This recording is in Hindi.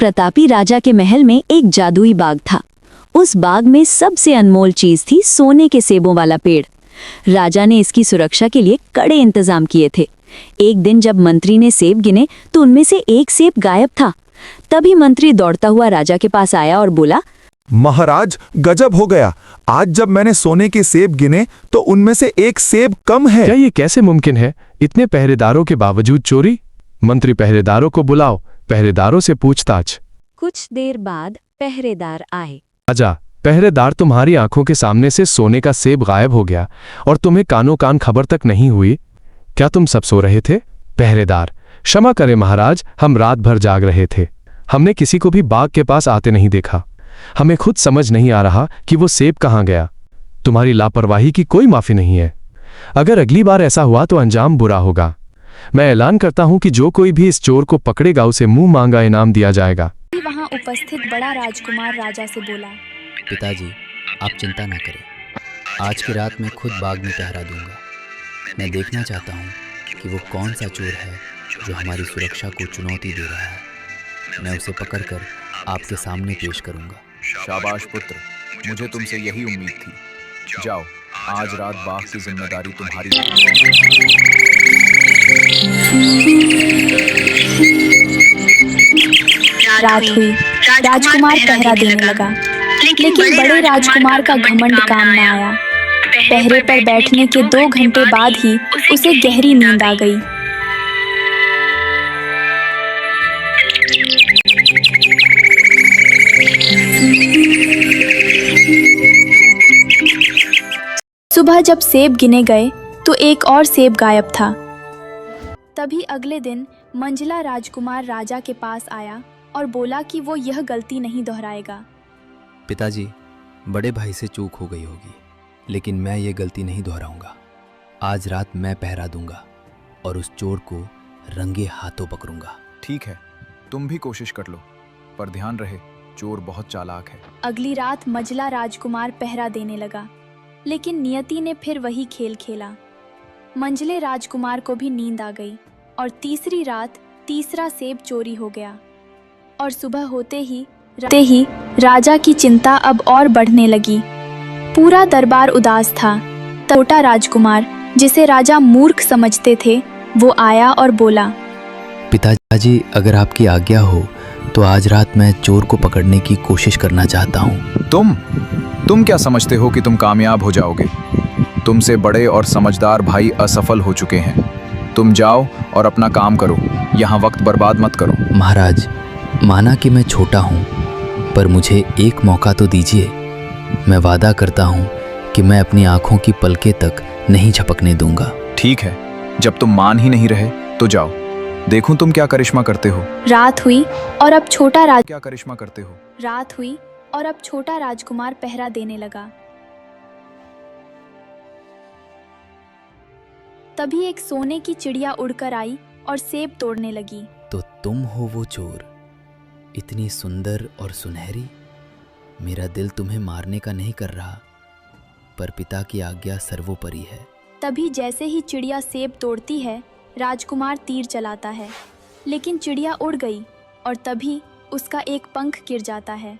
प्रतापी राजा के महल में एक जादुई बाग था। उस बाग में सबसे अनमोल चीज थी सोने के सेबों वाला पेड़। राजा ने इसकी सुरक्षा के लिए कड़े इंतजाम किए थे। एक दिन जब मंत्री ने सेब गिने तो उनमें से एक सेब गायब था। तभी मंत्री दौड़ता हुआ राजा के पास आया और बोला, महाराज, गजब हो गया। आज जब मैंने सोने के सेब गिने तो उनमें से एक सेब कम है। क्या ये कैसे मुमकिन है? इतने पहरेदारों के बावजूद चोरी? मंत्री, पहरेदारों को बुलाओ। पहरेदारों से पूछताछ। कुछ देर बाद पहरेदार आए। राजा, पहरेदार, तुम्हारी आंखों के सामने से सोने का सेब गायब हो गया और तुम्हें कानों कान खबर तक नहीं हुई। क्या तुम सब सो रहे थे? पहरेदार, क्षमा करें महाराज, हम रात भर जाग रहे थे। हमने किसी को भी बाग के पास आते नहीं देखा। हमें खुद समझ नहीं आ रहा कि वो सेब कहाँ गया। तुम्हारी लापरवाही की कोई माफी नहीं है। अगर अगली बार ऐसा हुआ तो अंजाम बुरा होगा। मैं ऐलान करता हूं कि जो कोई भी इस चोर को पकड़ेगा उसे मुंह मांगा इनाम दिया जाएगा। वहां उपस्थित बड़ा राजकुमार राजा से बोला, पिताजी, आप चिंता ना करें। आज की रात मैं खुद बाग में पहरा दूंगा। मैं देखना चाहता हूँ कि वो कौन सा चोर है जो हमारी सुरक्षा को चुनौती दे रहा है। मैं उसे पकड़कर आपके सामने पेश करूंगा। शाबाश पुत्र, मुझे तुमसे यही उम्मीद थी। जाओ, आज रात बाग की जिम्मेदारी तुम्हारी रात हुई। राजकुमार पहरा देने लगा, लेकिन बड़े राजकुमार का घमंड काम न आया। पहरे पर बैठने के 2 घंटे बाद ही उसे गहरी नींद आ गई। सुबह जब सेब गिने गए तो एक और सेब गायब था। तभी अगले दिन मंझला राजकुमार राजा के पास आया और बोला कि वो यह गलती नहीं दोहराएगा। पिताजी, बड़े भाई से चूक हो गई होगी, लेकिन मैं ये गलती नहीं दोहराऊंगा। आज रात मैं पहरा दूंगा और उस चोर को रंगे हाथों पकड़ूंगा। ठीक है, तुम भी कोशिश कर लो, पर ध्यान रहे, चोर बहुत चालाक है। अगली रात मंझला राजकुमार पहरा देने लगा, लेकिन नियति ने फिर वही खेल खेला। मंझले राजकुमार को भी नींद आ गई और तीसरी रात तीसरा सेब चोरी हो गया। और सुबह होते ही राजा की चिंता अब और बढ़ने लगी। पूरा दरबार उदास था। छोटा राजकुमार, जिसे राजा मूर्ख समझते थे, वो आया और बोला, पिताजी, अगर आपकी आज्ञा हो तो आज रात मैं चोर को पकड़ने की कोशिश करना चाहता हूँ। तुम क्या समझते हो कि तुम कामयाब हो जाओगे? तुमसे बड़े और समझदार भाई असफल हो चुके हैं। तुम जाओ और अपना काम करो, यहाँ वक्त बर्बाद मत करो। महाराज, माना कि मैं छोटा हूँ, पर मुझे एक मौका तो दीजिए। मैं वादा करता हूँ कि मैं अपनी आंखों की पलकें तक नहीं झपकने दूंगा। ठीक है, जब तुम मान ही नहीं रहे तो जाओ, देखूं तुम क्या करिश्मा करते हो। रात हुई और अब छोटा राजकुमार पहरा देने लगा। तभी एक सोने की चिड़िया उड़कर आई और सेब तोड़ने लगी। तो तुम हो वो चोर, इतनी सुंदर और सुनहरी। मेरा दिल तुम्हें मारने का नहीं कर रहा, पर पिता की आज्ञा सर्वोपरि है। तभी जैसे ही चिड़िया सेब तोड़ती है, राजकुमार तीर चलाता है, लेकिन चिड़िया उड़ गई और तभी उसका एक पंख गिर जाता है।